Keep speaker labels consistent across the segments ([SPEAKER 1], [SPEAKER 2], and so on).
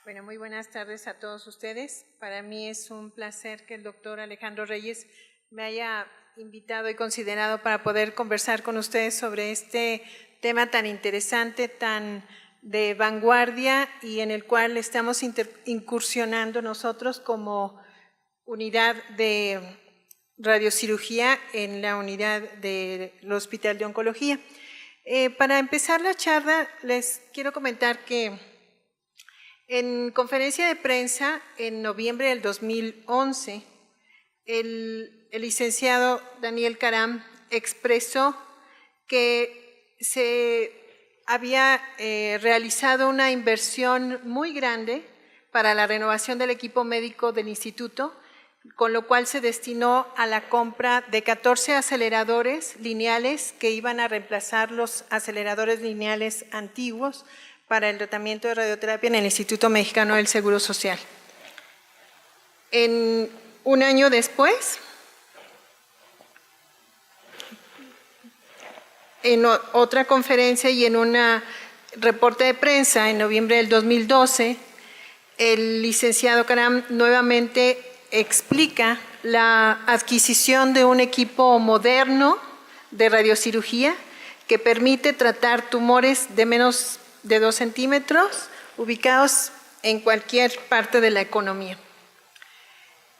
[SPEAKER 1] Bueno, muy buenas tardes a todos ustedes. Para mí es un placer que el doctor Alejandro Reyes me haya invitado y considerado para poder conversar con ustedes sobre este tema tan interesante, tan de vanguardia y en el cual estamos incursionando nosotros como unidad de radiocirugía en la unidad del Hospital de Oncología. Para empezar la charla, les quiero comentar que en conferencia de prensa en noviembre del 2011, el licenciado Daniel Caram expresó que se había realizado una inversión muy grande para la renovación del equipo médico del instituto, con lo cual se destinó a la compra de 14 aceleradores lineales que iban a reemplazar los aceleradores lineales antiguos para el tratamiento de radioterapia en el Instituto Mexicano del Seguro Social. Un año después, en otra conferencia y en un reporte de prensa en noviembre del 2012, el licenciado Caram nuevamente explica la adquisición de un equipo moderno de radiocirugía que permite tratar tumores de menos de 2 centímetros ubicados en cualquier parte de la economía.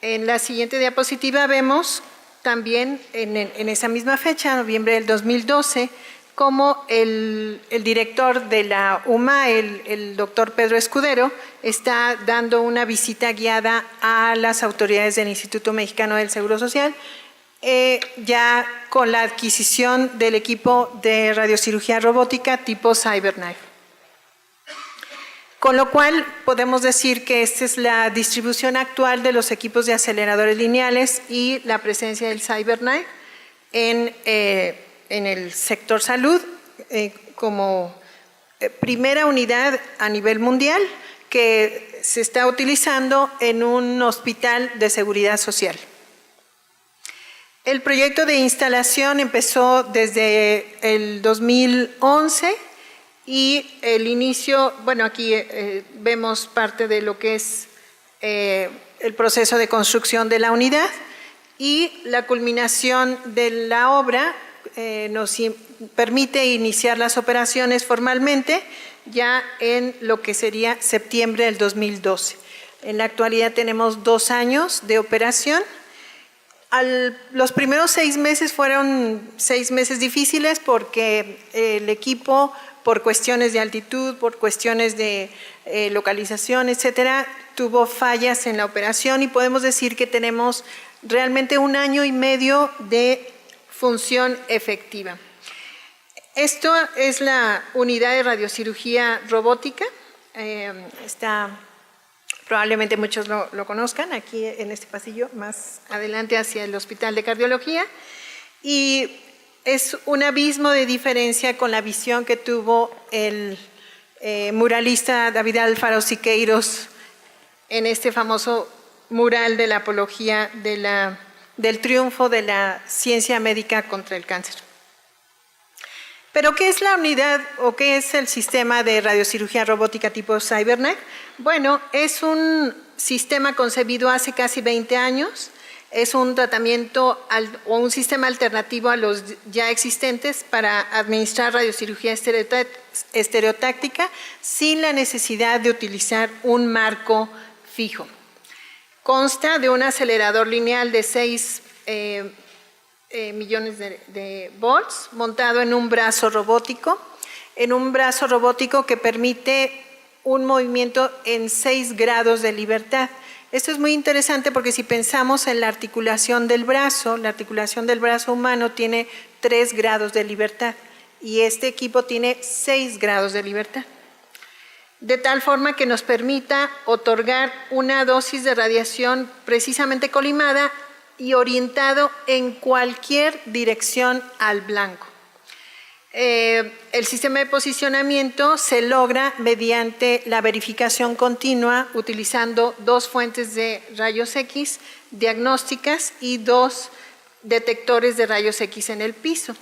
[SPEAKER 1] En la siguiente diapositiva vemos también en esa misma fecha, noviembre del 2012, como el director de la UMA, el doctor Pedro Escudero, está dando una visita guiada a las autoridades del Instituto Mexicano del Seguro Social, ya con la adquisición del equipo de radiocirugía robótica tipo CyberKnife. Con lo cual podemos decir que esta es la distribución actual de los equipos de aceleradores lineales y la presencia del CyberKnife en el sector salud como primera unidad a nivel mundial que se está utilizando en un hospital de seguridad social. El proyecto de instalación empezó desde el 2011 y el inicio, bueno, aquí vemos parte de lo que es el proceso de construcción de la unidad y la culminación de la obra nos permite iniciar las operaciones formalmente ya en lo que sería septiembre del 2012. En la actualidad tenemos 2 años de operación. Los primeros 6 meses fueron 6 meses difíciles porque el equipo, por cuestiones de altitud, por cuestiones de localización, etcétera, tuvo fallas en la operación y podemos decir que tenemos realmente 1 año y medio de función efectiva. Esto es la unidad de radiocirugía robótica, probablemente muchos lo conozcan, aquí en este pasillo, más adelante hacia el Hospital de Cardiología, y es un abismo de diferencia con la visión que tuvo el muralista David Alfaro Siqueiros en este famoso mural de la apología del triunfo de la ciencia médica contra el cáncer. ¿Pero qué es la unidad o qué es el sistema de radiocirugía robótica tipo CyberKnife? Bueno, es un sistema concebido hace casi 20 años. Es un tratamiento o un sistema alternativo a los ya existentes para administrar radiocirugía estereotáctica sin la necesidad de utilizar un marco fijo. Consta de un acelerador lineal de 6 millones de volts montado en un brazo robótico que permite un movimiento en 6 grados de libertad. Esto es muy interesante porque si pensamos en la articulación del brazo humano tiene 3 grados de libertad y este equipo tiene 6 grados de libertad. De tal forma que nos permita otorgar una dosis de radiación precisamente colimada y orientado en cualquier dirección al blanco. El sistema de posicionamiento se logra mediante la verificación continua utilizando 2 fuentes de rayos X diagnósticas y 2 detectores de rayos X en el piso.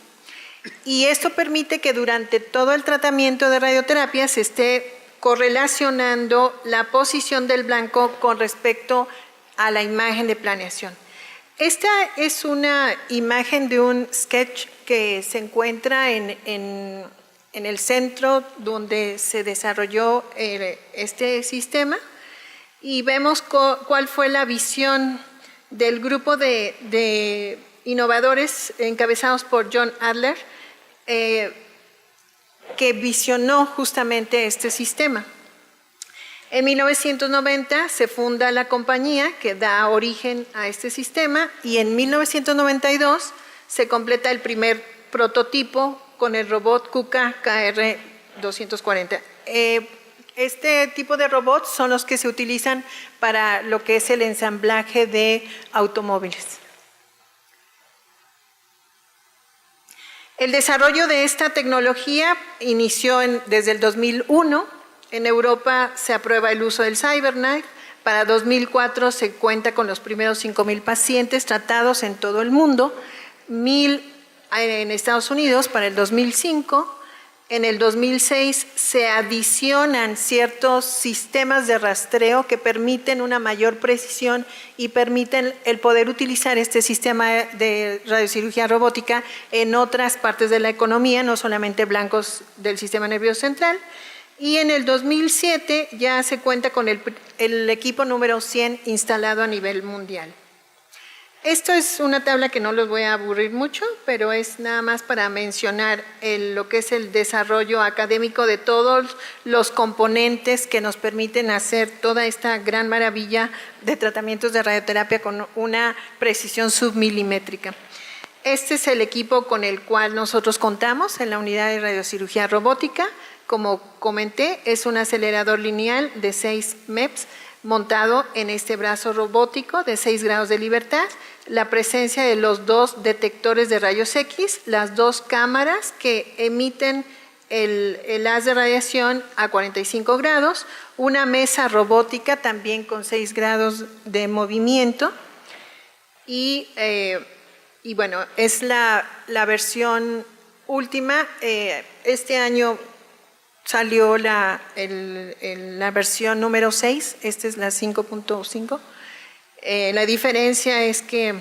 [SPEAKER 1] Y esto permite que durante todo el tratamiento de radioterapia se esté correlacionando la posición del blanco con respecto a la imagen de planeación. Esta es una imagen de un sketch que se encuentra en el centro donde se desarrolló este sistema, y vemos cuál fue la visión del grupo de innovadores encabezados por John Adler, que visionó justamente este sistema. En 1990 se funda la compañía que da origen a este sistema, y en 1992 se completa el primer prototipo con el robot KUKA KR240. Este tipo de robots son los que se utilizan para lo que es el ensamblaje de automóviles. El desarrollo de esta tecnología inició desde el 2001. En Europa se aprueba el uso del CyberKnife. Para 2004 se cuenta con los primeros 5,000 pacientes tratados en todo el mundo, 1,000 en Estados Unidos para el 2005. En el 2006 se adicionan ciertos sistemas de rastreo que permiten una mayor precisión y permiten el poder utilizar este sistema de radiocirugía robótica en otras partes de la economía, no solamente blancos del sistema nervioso central. Y en el 2007 ya se cuenta con el equipo número 100 instalado a nivel mundial. Esto es una tabla que no los voy a aburrir mucho, pero es nada más para mencionar lo que es el desarrollo académico de todos los componentes que nos permiten hacer toda esta gran maravilla de tratamientos de radioterapia con una precisión submilimétrica. Este es el equipo con el cual nosotros contamos en la unidad de radiocirugía robótica. Como comenté, es un acelerador lineal de 6 MEPS montado en este brazo robótico de 6 grados de libertad, la presencia de los 2 detectores de rayos X, las 2 cámaras que emiten el haz de radiación a 45 grados, una mesa robótica también con 6 grados de movimiento, y bueno, es la versión última. Este año salió la versión número 6, esta es la 5.5. La diferencia es que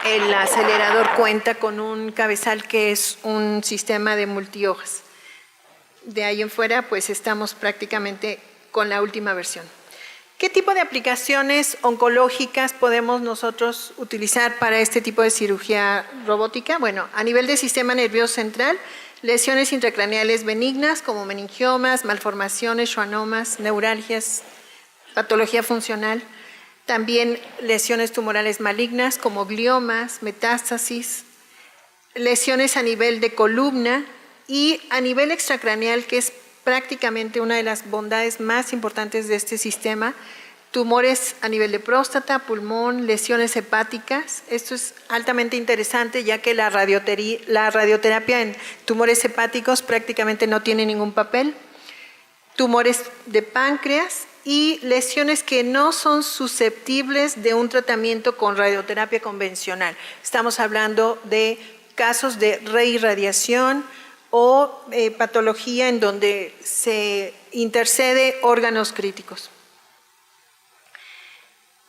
[SPEAKER 1] el acelerador cuenta con un cabezal que es un sistema de multihojas. De ahí en fuera, pues estamos prácticamente con la última versión. ¿Qué tipo de aplicaciones oncológicas podemos nosotros utilizar para este tipo de cirugía robótica? Bueno, a nivel del sistema nervioso central, lesiones intracraneales benignas como meningiomas, malformaciones, schwannomas, neuralgias, patología funcional. También lesiones tumorales malignas como gliomas, metástasis, lesiones a nivel de columna y a nivel extracraneal, que es prácticamente una de las bondades más importantes de este sistema, tumores a nivel de próstata, pulmón, lesiones hepáticas. Esto es altamente interesante, ya que la radioterapia en tumores hepáticos prácticamente no tiene ningún papel. Tumores de páncreas y lesiones que no son susceptibles de un tratamiento con radioterapia convencional. Estamos hablando de casos de reirradiación o patología en donde se intercede órganos críticos.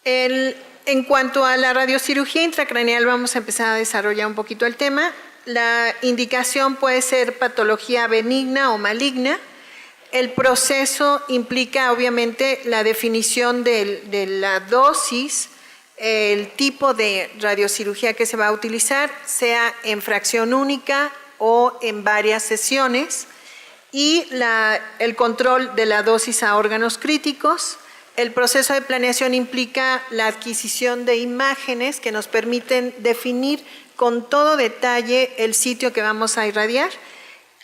[SPEAKER 1] En cuanto a la radiocirugía intracraneal, vamos a empezar a desarrollar un poquito el tema. La indicación puede ser patología benigna o maligna. El proceso implica obviamente la definición de la dosis, el tipo de radiocirugía que se va a utilizar, sea en fracción única o en varias sesiones, y el control de la dosis a órganos críticos. El proceso de planeación implica la adquisición de imágenes que nos permiten definir con todo detalle el sitio que vamos a irradiar.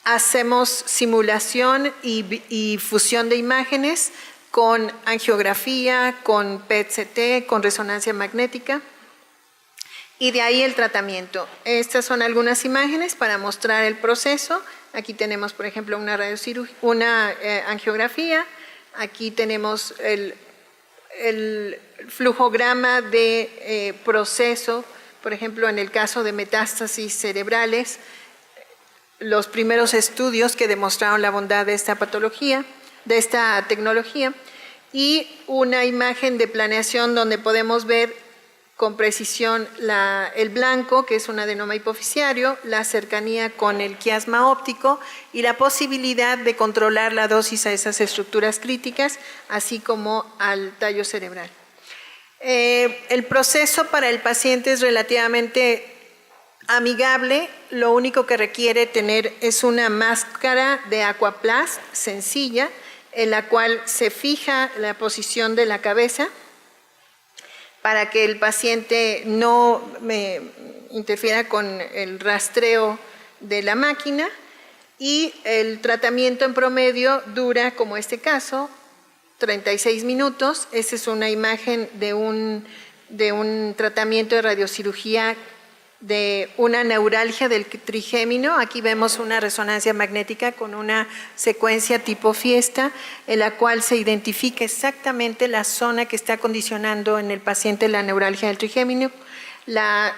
[SPEAKER 1] Hacemos simulación y fusión de imágenes con angiografía, con PET-CT, con resonancia magnética, y de ahí el tratamiento. Estas son algunas imágenes para mostrar el proceso. Aquí tenemos, por ejemplo, una angiografía. Aquí tenemos el flujograma de proceso, por ejemplo, en el caso de metástasis cerebrales, los primeros estudios que demostraron la bondad de esta patología. de esta tecnología, y una imagen de planeación donde podemos ver con precisión el blanco, que es un adenoma hipoficiario, la cercanía con el quiasma óptico y la posibilidad de controlar la dosis a esas estructuras críticas, así como al tallo cerebral. El proceso para el paciente es relativamente amigable, lo único que requiere tener es una máscara de Aquaplast sencilla, en la cual se fija la posición de la cabeza para que el paciente no interfiera con el rastreo de la máquina, y el tratamiento en promedio dura, como este caso, 36 minutos. Esta es una imagen de un tratamiento de radiocirugía de una neuralgia del trigémino. Aquí vemos una resonancia magnética con una secuencia tipo fiesta, en la cual se identifica exactamente la zona que está condicionando en el paciente la neuralgia del trigémino, la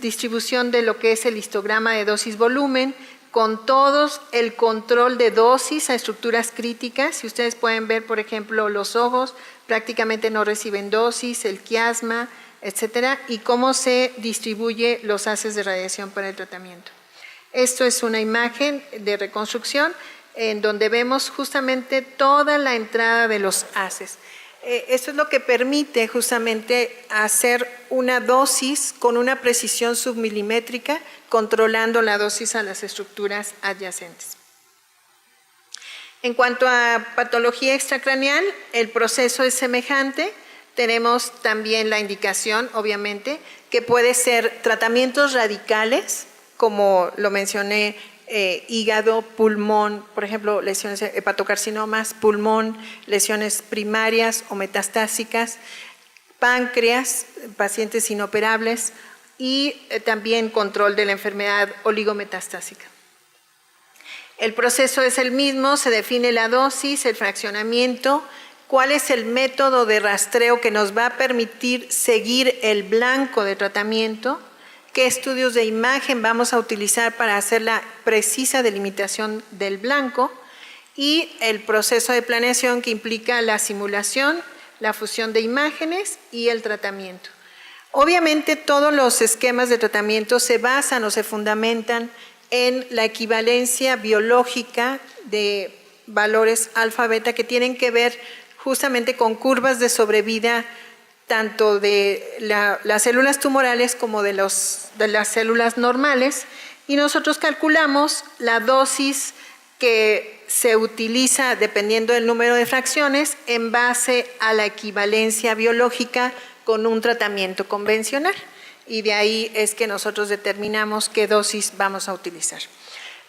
[SPEAKER 1] distribución de lo que es el histograma de dosis-volumen, con todos el control de dosis a estructuras críticas. Si ustedes pueden ver, por ejemplo, los ojos prácticamente no reciben dosis, el quiasma, etcétera, y cómo se distribuye los haces de radiación para el tratamiento. Esto es una imagen de reconstrucción en donde vemos justamente toda la entrada de los haces. Esto es lo que permite justamente hacer una dosis con una precisión submilimétrica, controlando la dosis a las estructuras adyacentes. En cuanto a patología extracraneal, el proceso es semejante. Tenemos también la indicación, obviamente, que puede ser tratamientos radicales, como lo mencioné, hígado, pulmón, por ejemplo, lesiones hepatocarcinomas, pulmón, lesiones primarias o metastásicas, páncreas, pacientes inoperables, y también control de la enfermedad oligometastásica. El proceso es el mismo, se define la dosis, el fraccionamiento, cuál es el método de rastreo que nos va a permitir seguir el blanco de tratamiento, qué estudios de imagen vamos a utilizar para hacer la precisa delimitación del blanco, y el proceso de planeación que implica la simulación, la fusión de imágenes y el tratamiento. Obviamente todos los esquemas de tratamiento se basan o se fundamentan en la equivalencia biológica de valores alfa-beta que tienen que ver justamente con curvas de sobrevida tanto de las células tumorales como de las células normales, y nosotros calculamos la dosis que se utiliza dependiendo del número de fracciones en base a la equivalencia biológica con un tratamiento convencional, y de ahí es que nosotros determinamos qué dosis vamos a utilizar.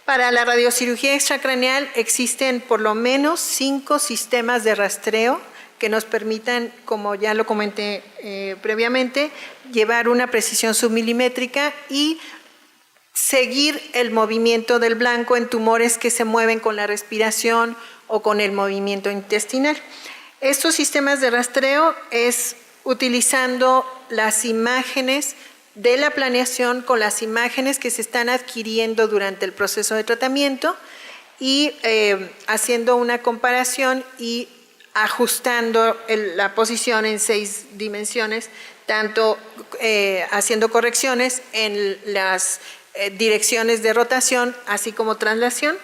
[SPEAKER 1] Para la radiocirugía extracraneal existen por lo menos 5 sistemas de rastreo que nos permitan, como ya lo comenté previamente, llevar una precisión submilimétrica y seguir el movimiento del blanco en tumores que se mueven con la respiración o con el movimiento intestinal. Estos sistemas de rastreo es utilizando las imágenes de la planeación con las imágenes que se están adquiriendo durante el proceso de tratamiento, y haciendo una comparación y ajustando la posición en 6 dimensiones, tanto haciendo correcciones en las direcciones de rotación así como traslación,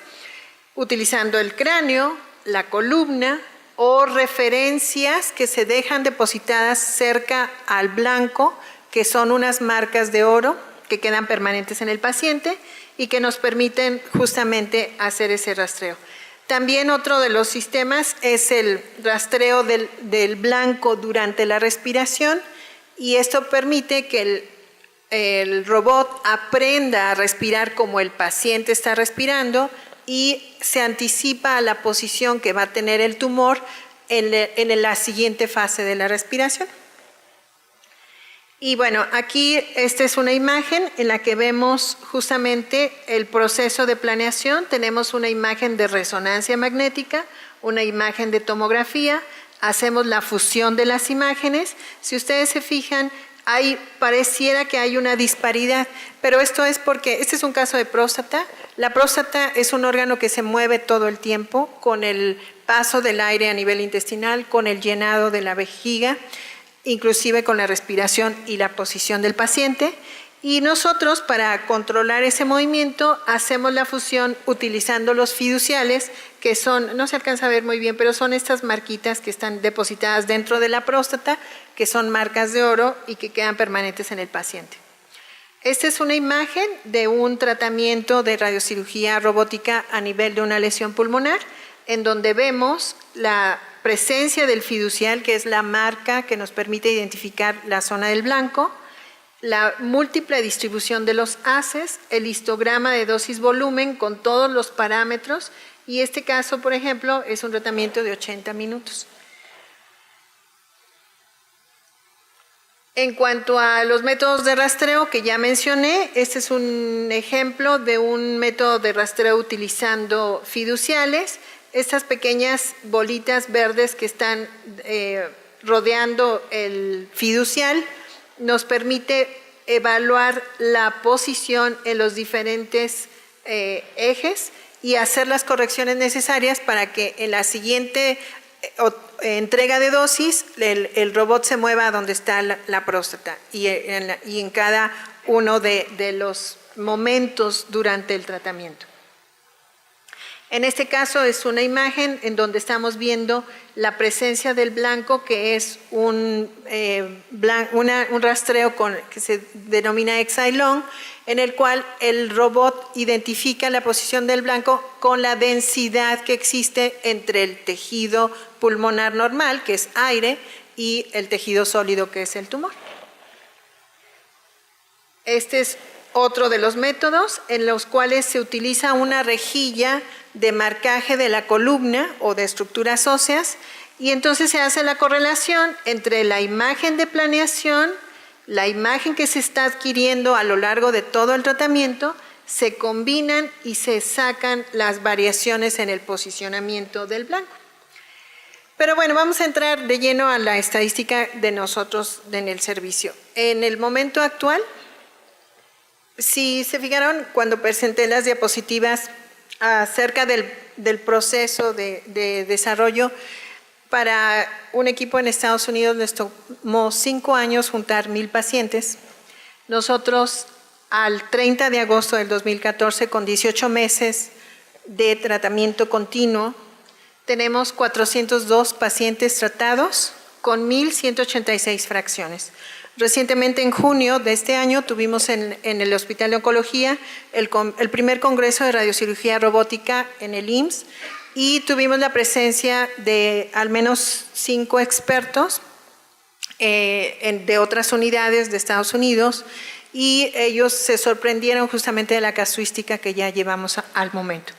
[SPEAKER 1] utilizando el cráneo, la columna o referencias que se dejan depositadas cerca al blanco, que son unas marcas de oro que quedan permanentes en el paciente y que nos permiten justamente hacer ese rastreo. También otro de los sistemas es el rastreo del blanco durante la respiración, y esto permite que el robot aprenda a respirar como el paciente está respirando y se anticipa a la posición que va a tener el tumor en la siguiente fase de la respiración. Y bueno, aquí esta es una imagen en la que vemos justamente el proceso de planeación. Tenemos una imagen de resonancia magnética, una imagen de tomografía, hacemos la fusión de las imágenes. Si ustedes se fijan, pareciera que hay una disparidad, pero esto es porque este es un caso de próstata. La próstata es un órgano que se mueve todo el tiempo con el paso del aire a nivel intestinal, con el llenado de la vejiga, inclusive con la respiración y la posición del paciente. Y nosotros, para controlar ese movimiento, hacemos la fusión utilizando los fiduciales, que son, no se alcanza a ver muy bien, pero son estas marquitas que están depositadas dentro de la próstata, que son marcas de oro y que quedan permanentes en el paciente. Esta es una imagen de un tratamiento de radiocirugía robótica a nivel de una lesión pulmonar, en donde vemos la presencia del fiducial, que es la marca que nos permite identificar la zona del blanco, la múltiple distribución de los haces, el histograma de dosis-volumen con todos los parámetros, y este caso, por ejemplo, es un tratamiento de 80 minutos. En cuanto a los métodos de rastreo que ya mencioné, este es un ejemplo de un método de rastreo utilizando fiduciales. Estas pequeñas bolitas verdes que están rodeando el fiducial nos permite evaluar la posición en los diferentes ejes y hacer las correcciones necesarias para que en la siguiente entrega de dosis el robot se mueva a donde está la próstata y en cada uno de los momentos durante el tratamiento. En este caso es una imagen en donde estamos viendo la presencia del blanco, que es un rastreo que se denomina Exailon, en el cual el robot identifica la posición del blanco con la densidad que existe entre el tejido pulmonar normal, que es aire, y el tejido sólido, que es el tumor. Este es otro de los métodos en los cuales se utiliza una rejilla de marcaje de la columna o de estructuras óseas, y entonces se hace la correlación entre la imagen de planeación, la imagen que se está adquiriendo a lo largo de todo el tratamiento, se combinan y se sacan las variaciones en el posicionamiento del blanco. Pero bueno, vamos a entrar de lleno a la estadística de nosotros en el servicio. En el momento actual, si se fijaron cuando presenté las diapositivas acerca del proceso de desarrollo, para un equipo en Estados Unidos les tomó 5 años juntar 1,000 pacientes. Nosotros al 30 de agosto del 2014, con 18 meses de tratamiento continuo, tenemos 402 pacientes tratados con 1,186 fracciones. Recientemente, en junio de este año, tuvimos en el Hospital de Oncología el primer congreso de radiocirugía robótica en el IMSS, y tuvimos la presencia de al menos 5 expertos de otras unidades de Estados Unidos, y ellos se sorprendieron justamente de la casuística que ya llevamos al momento.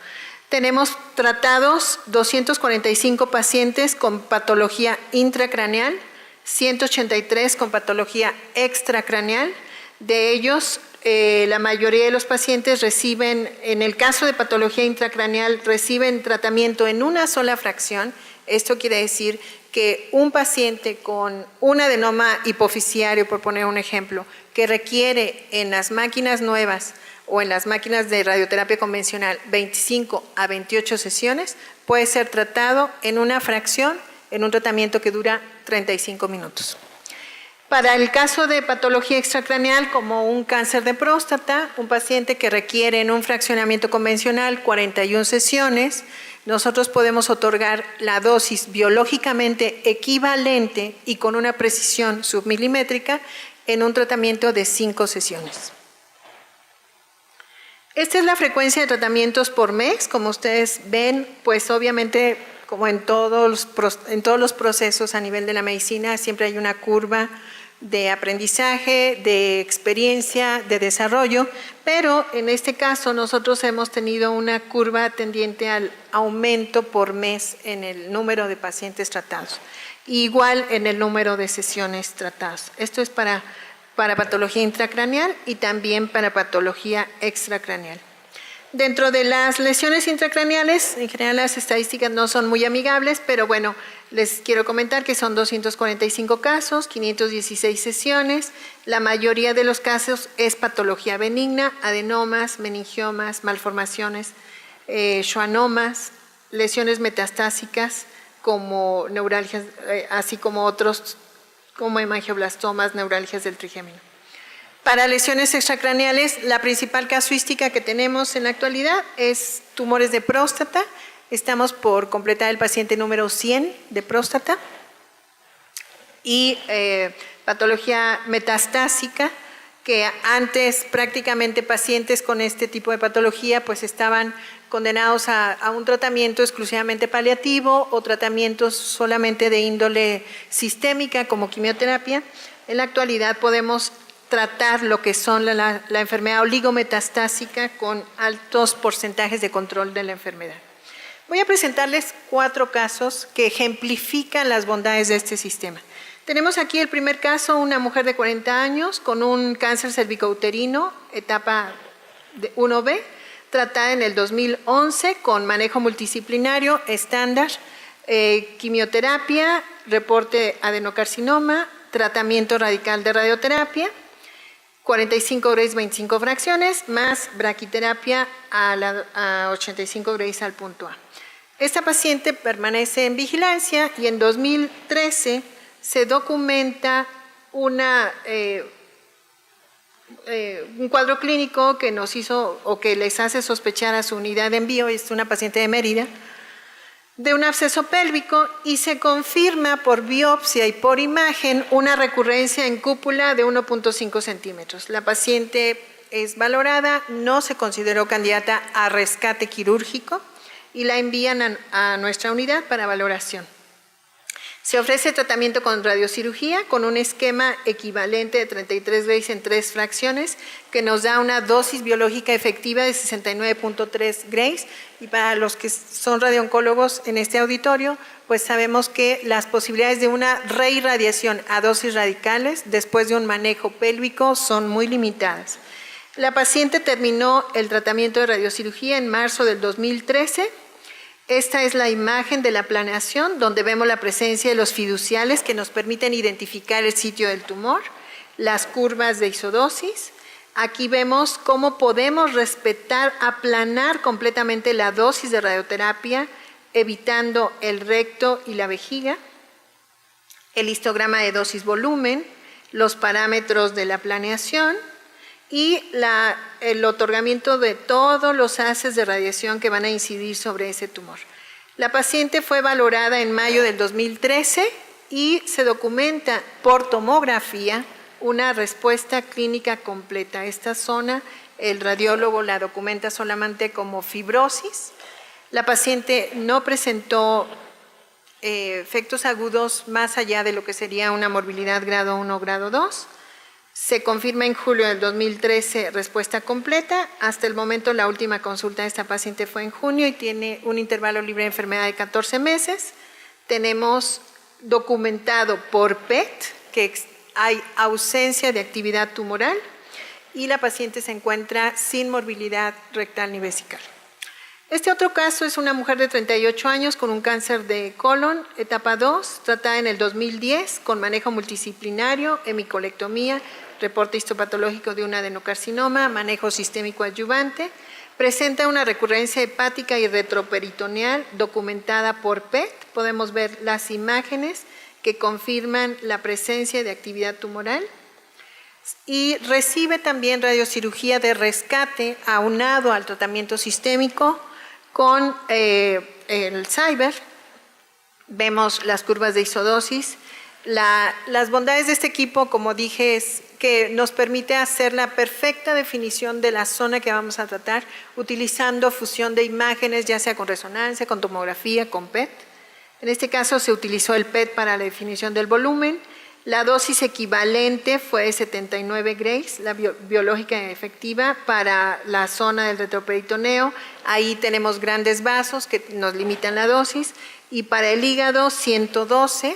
[SPEAKER 1] Tenemos tratados 245 pacientes con patología intracraneal, 183 con patología extracraneal. De ellos, la mayoría de los pacientes reciben, en el caso de patología intracraneal, reciben tratamiento en una sola fracción. Esto quiere decir que un paciente con un adenoma hipofisiario, por poner un ejemplo, que requiere en las máquinas nuevas o en las máquinas de radioterapia convencional 25 a 28 sesiones, puede ser tratado en una fracción en un tratamiento que dura 35 minutos. Para el caso de patología extracraneal, como un cáncer de próstata, un paciente que requiere en un fraccionamiento convencional 41 sesiones, nosotros podemos otorgar la dosis biológicamente equivalente y con una precisión submilimétrica en un tratamiento de 5 sesiones. Esta es la frecuencia de tratamientos por mes. Como ustedes ven, pues obviamente, como en todos los procesos a nivel de la medicina, siempre hay una curva de aprendizaje, de experiencia, de desarrollo, pero en este caso nosotros hemos tenido una curva tendiente al aumento por mes en el número de pacientes tratados, igual en el número de sesiones tratadas. Esto es para patología intracraneal y también para patología extracraneal. Dentro de las lesiones intracraneales, en general las estadísticas no son muy amigables, pero bueno, les quiero comentar que son 245 casos, 516 sesiones. La mayoría de los casos es patología benigna, adenomas, meningiomas, malformaciones, schwannomas, lesiones metastásicas como neuralgias, así como otros como hemangioblastomas, neuralgias del trigémino. Para lesiones extracraneales, la principal casuística que tenemos en la actualidad es tumores de próstata. Estamos por completar el paciente número 100 de próstata. Y patología metastásica, que antes prácticamente pacientes con este tipo de patología pues estaban condenados a un tratamiento exclusivamente paliativo o tratamientos solamente de índole sistémica como quimioterapia. En la actualidad podemos tratar lo que son la enfermedad oligometastásica con altos porcentajes de control de la enfermedad. Voy a presentarles 4 casos que ejemplifican las bondades de este sistema. Tenemos aquí el primer caso, una mujer de 40 años con un cáncer cervicouterino, etapa 1B, tratada en el 2011 con manejo multidisciplinario estándar, quimioterapia, reporte adenocarcinoma, tratamiento radical de radioterapia, 45 Grays, 25 fracciones, más braquiterapia a 85 Grays al punto A. Esta paciente permanece en vigilancia y en 2013 se documenta un cuadro clínico que nos hizo o que les hace sospechar a su unidad de envío, es una paciente de Mérida, de un absceso pélvico y se confirma por biopsia y por imagen una recurrencia en cúpula de 1.5 centímetros. La paciente es valorada, no se consideró candidata a rescate quirúrgico y la envían a nuestra unidad para valoración. Se ofrece tratamiento con radiocirugía con un esquema equivalente de 33 Grays en 3 fracciones que nos da una dosis biológica efectiva de 69.3 Grays y para los que son radiooncólogos en este auditorio pues sabemos que las posibilidades de una reirradiación a dosis radicales después de un manejo pélvico son muy limitadas. La paciente terminó el tratamiento de radiocirugía en marzo del 2013. Esta es la imagen de la planeación donde vemos la presencia de los fiduciales que nos permiten identificar el sitio del tumor, las curvas de isodosis. Aquí vemos cómo podemos respetar, aplanar completamente la dosis de radioterapia, evitando el recto y la vejiga, el histograma de dosis-volumen, los parámetros de la planeación y el otorgamiento de todos los haces de radiación que van a incidir sobre ese tumor. La paciente fue valorada en mayo del 2013 y se documenta por tomografía una respuesta clínica completa. Esta zona, el radiólogo la documenta solamente como fibrosis. La paciente no presentó efectos agudos más allá de lo que sería una morbilidad grado 1 o grado 2. Se confirma en julio del 2013 respuesta completa. Hasta el momento la última consulta de esta paciente fue en junio y tiene un intervalo libre de enfermedad de 14 meses. Tenemos documentado por PET que hay ausencia de actividad tumoral y la paciente se encuentra sin morbilidad rectal ni vesical. Este otro caso es una mujer de 38 años con un cáncer de colon, etapa 2, tratada en el 2010 con manejo multidisciplinario, hemicolectomía, reporte histopatológico de un adenocarcinoma, manejo sistémico adyuvante, presenta una recurrencia hepática y retroperitoneal documentada por PET. Podemos ver las imágenes que confirman la presencia de actividad tumoral y recibe también radiocirugía de rescate aunado al tratamiento sistémico con el CyBER. Vemos las curvas de isodosis. Las bondades de este equipo, como dije, es que nos permite hacer la perfecta definición de la zona que vamos a tratar utilizando fusión de imágenes, ya sea con resonancia, con tomografía, con PET. En este caso se utilizó el PET para la definición del volumen. La dosis equivalente fue de 79 Grays, la biológica efectiva para la zona del retroperitoneo. Ahí tenemos grandes vasos que nos limitan la dosis. Y para el hígado, 112.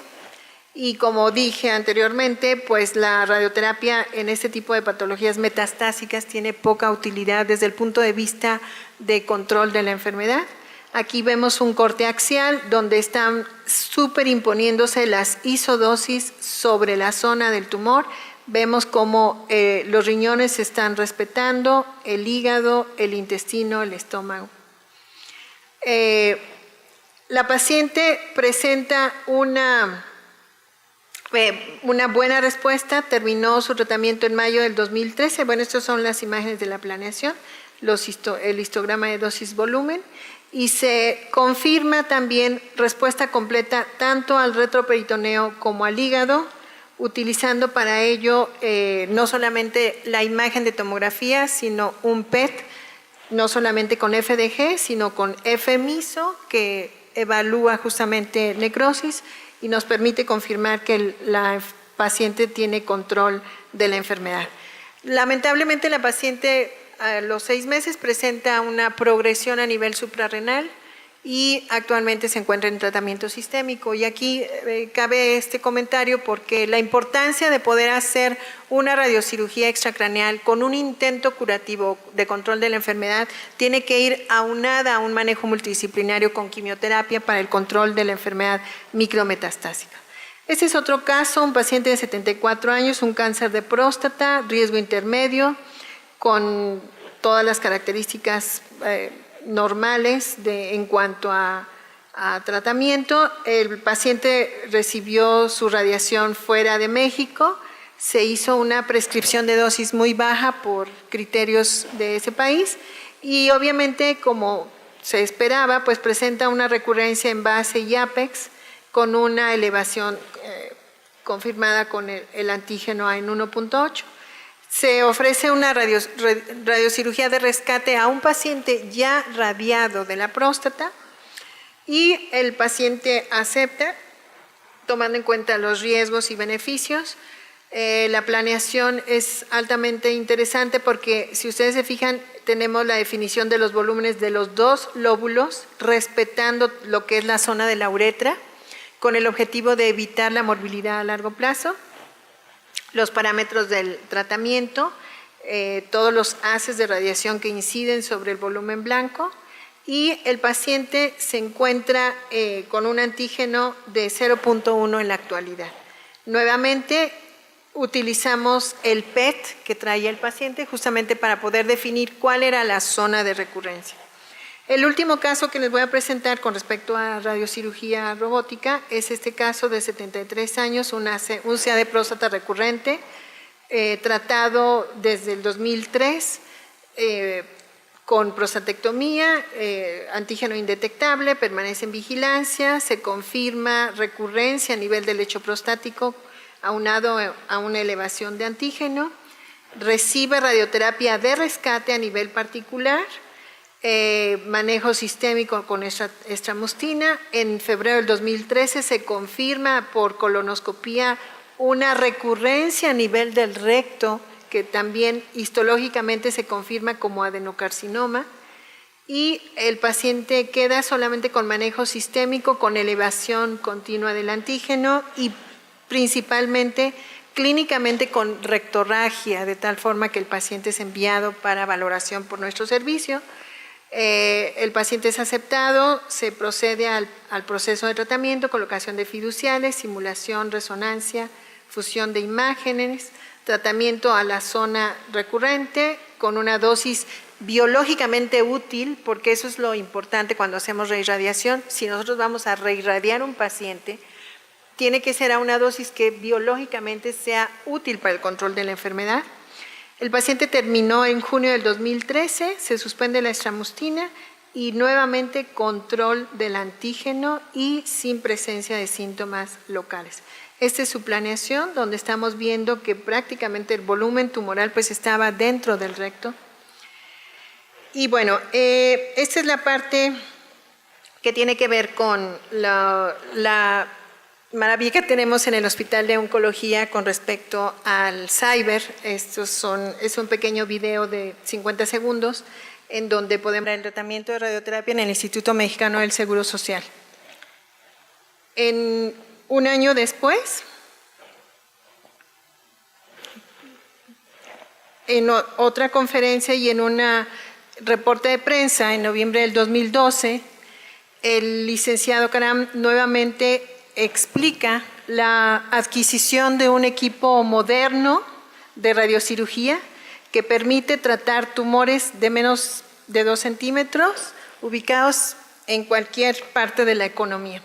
[SPEAKER 1] Y como dije anteriormente, pues la radioterapia en este tipo de patologías metastásicas tiene poca utilidad desde el punto de vista de control de la enfermedad. Aquí vemos un corte axial donde están superimponiéndose las isodosis sobre la zona del tumor. Vemos cómo los riñones se están respetando, el hígado, el intestino, el estómago. La paciente presenta una buena respuesta, terminó su tratamiento en mayo del 2013. Bueno, estas son las imágenes de la planeación, el histograma de dosis-volumen, y se confirma también respuesta completa tanto al retroperitoneo como al hígado, utilizando para ello no solamente la imagen de tomografía, sino un PET, no solamente con FDG, sino con FMISO, que evalúa justamente necrosis y nos permite confirmar que la paciente tiene control de la enfermedad. Lamentablemente la paciente a los 6 meses presenta una progresión a nivel suprarrenal y actualmente se encuentra en tratamiento sistémico. Y aquí cabe este comentario porque la importancia de poder hacer una radiocirugía extracraneal con un intento curativo de control de la enfermedad tiene que ir aunada a un manejo multidisciplinario con quimioterapia para el control de la enfermedad micrometastásica. Este es otro caso, un paciente de 74 años, un cáncer de próstata, riesgo intermedio, con todas las características normales en cuanto a tratamiento. El paciente recibió su radiación fuera de México, se hizo una prescripción de dosis muy baja por criterios de ese país y obviamente, como se esperaba, pues presenta una recurrencia en base y apex con una elevación confirmada con el antígeno en 1.8. Se ofrece una radiocirugía de rescate a un paciente ya radiado de la próstata y el paciente acepta, tomando en cuenta los riesgos y beneficios. La planeación es altamente interesante porque, si ustedes se fijan, tenemos la definición de los volúmenes de los 2 lóbulos, respetando lo que es la zona de la uretra, con el objetivo de evitar la morbilidad a largo plazo. Los parámetros del tratamiento, todos los haces de radiación que inciden sobre el volumen blanco, y el paciente se encuentra con un antígeno de 0.1 en la actualidad. Nuevamente utilizamos el PET que traía el paciente justamente para poder definir cuál era la zona de recurrencia. El último caso que les voy a presentar con respecto a radiocirugía robótica es este caso de 73 años, un CA de próstata recurrente, tratado desde el 2003 con prostatectomía, antígeno indetectable, permanece en vigilancia, se confirma recurrencia a nivel del lecho prostático aunado a una elevación de antígeno, recibe radioterapia de rescate a nivel particular, manejo sistémico con extramustina. En febrero del 2013 se confirma por colonoscopía una recurrencia a nivel del recto que también histológicamente se confirma como adenocarcinoma, y el paciente queda solamente con manejo sistémico con elevación continua del antígeno y principalmente clínicamente con rectorragia, de tal forma que el paciente es enviado para valoración por nuestro servicio. El paciente es aceptado, se procede al proceso de tratamiento, colocación de fiduciales, simulación, resonancia, fusión de imágenes, tratamiento a la zona recurrente con una dosis biológicamente útil, porque eso es lo importante cuando hacemos reirradiación. Si nosotros vamos a reirradiar un paciente, tiene que ser a una dosis que biológicamente sea útil para el control de la enfermedad. El paciente terminó en junio del 2013, se suspende la extramustina y nuevamente control del antígeno y sin presencia de síntomas locales. Esta es su planeación, donde estamos viendo que prácticamente el volumen tumoral pues estaba dentro del recto. Y bueno, esta es la parte que tiene que ver con la maravilla que tenemos en el Hospital de Oncología con respecto al cyber. Es un pequeño video de 50 segundos en donde podemos ver el tratamiento de radioterapia en el Instituto Mexicano del Seguro Social. En un año después, en otra conferencia y en un reporte de prensa en noviembre del 2012, el licenciado Karam nuevamente explica la adquisición de un equipo moderno de radiocirugía que permite tratar tumores de menos de 2 centímetros ubicados en cualquier parte de la economía.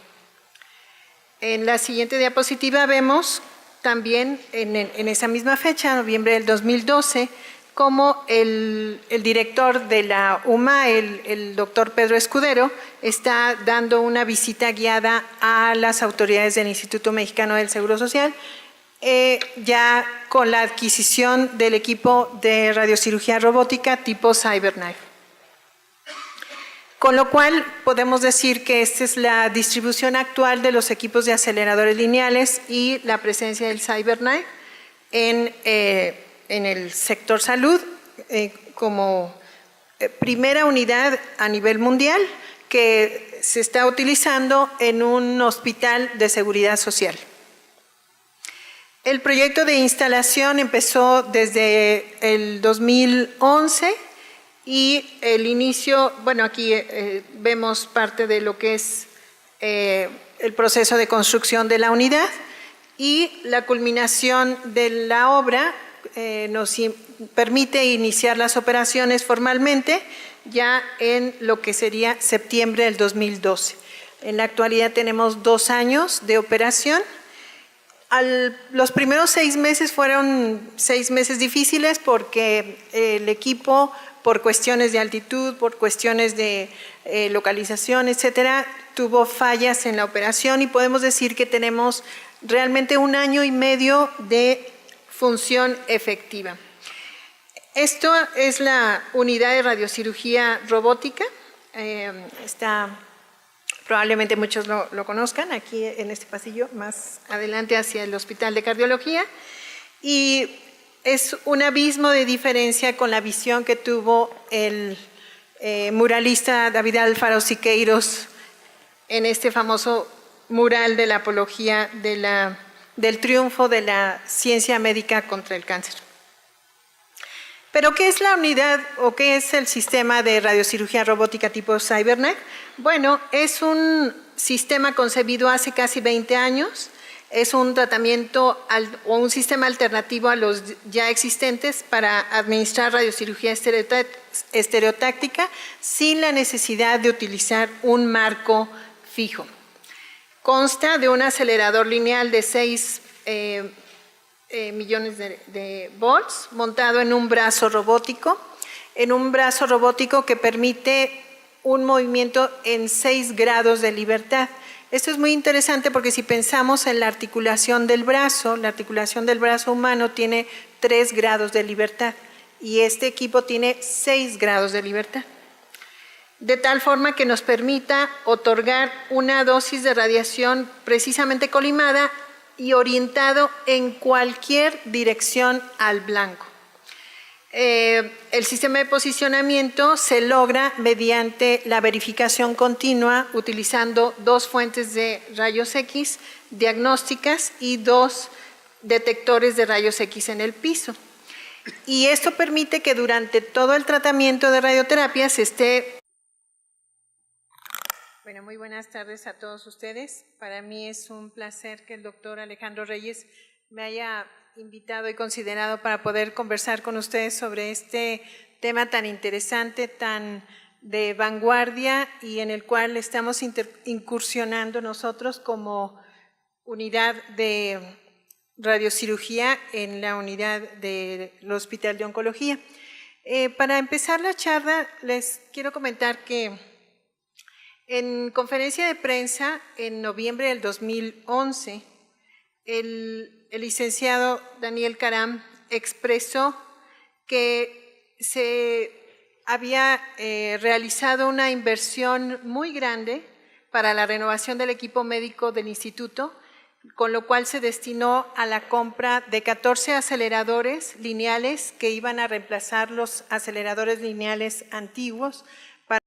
[SPEAKER 1] En la siguiente diapositiva vemos también en esa misma fecha, noviembre del 2012, como el director de la UMA, el doctor Pedro Escudero, está dando una visita guiada a las autoridades del Instituto Mexicano del Seguro Social, ya con la adquisición del equipo de radiocirugía robótica tipo CyberKnife. Con lo cual podemos decir que esta es la distribución actual de los equipos de aceleradores lineales y la presencia del CyberKnife en el sector salud como primera unidad a nivel mundial que se está utilizando en un hospital de seguridad social. El proyecto de instalación empezó desde el 2011 y el inicio, bueno, aquí vemos parte de lo que es el proceso de construcción de la unidad y la culminación de la obra nos permite iniciar las operaciones formalmente ya en lo que sería septiembre del 2012. En la actualidad tenemos 2 años de operación. Los primeros 6 meses fueron 6 meses difíciles porque el equipo, por cuestiones de altitud, por cuestiones de localización, etcétera, tuvo fallas en la operación y podemos decir que tenemos realmente 1 año y medio de función efectiva. Esto es la unidad de radiocirugía robótica. Probablemente muchos lo conozcan, aquí en este pasillo, más adelante hacia el Hospital de Cardiología. Y es un abismo de diferencia con la visión que tuvo el muralista David Alfaro Siqueiros en este famoso mural de la apología del triunfo de la ciencia médica contra el cáncer. ¿Pero qué es la unidad o qué es el sistema de radiocirugía robótica tipo CyberKnife? Bueno, es un sistema concebido hace casi 20 años, es un tratamiento o un sistema alternativo a los ya existentes para administrar radiocirugía estereotáctica sin la necesidad de utilizar un marco fijo. Consta de un acelerador lineal de 6 millones de volts montado en un brazo robótico que permite un movimiento en 6 grados de libertad. Esto es muy interesante porque si pensamos en la articulación del brazo humano tiene 3 grados de libertad y este equipo tiene 6 grados de libertad. De tal forma que nos permita otorgar una dosis de radiación precisamente colimada y orientado en cualquier dirección al blanco. El sistema de posicionamiento se logra mediante la verificación continua utilizando 2 fuentes de rayos X diagnósticas y 2 detectores de rayos X en el piso. Y esto permite que durante todo el tratamiento de radioterapia se esté... Bueno, muy buenas tardes a todos ustedes. Para mí es un placer que el doctor Alejandro Reyes me haya invitado y considerado para poder conversar con ustedes sobre este tema tan interesante, tan de vanguardia y en el cual estamos incursionando nosotros como unidad de radiocirugía en la unidad del Hospital de Oncología. Para empezar la charla, les quiero comentar que en conferencia de prensa en noviembre del 2011, el licenciado Daniel Karam expresó que se había realizado una inversión muy grande para la renovación del equipo médico del instituto, con lo cual se destinó a la compra de 14 aceleradores lineales que iban a reemplazar los aceleradores lineales antiguos,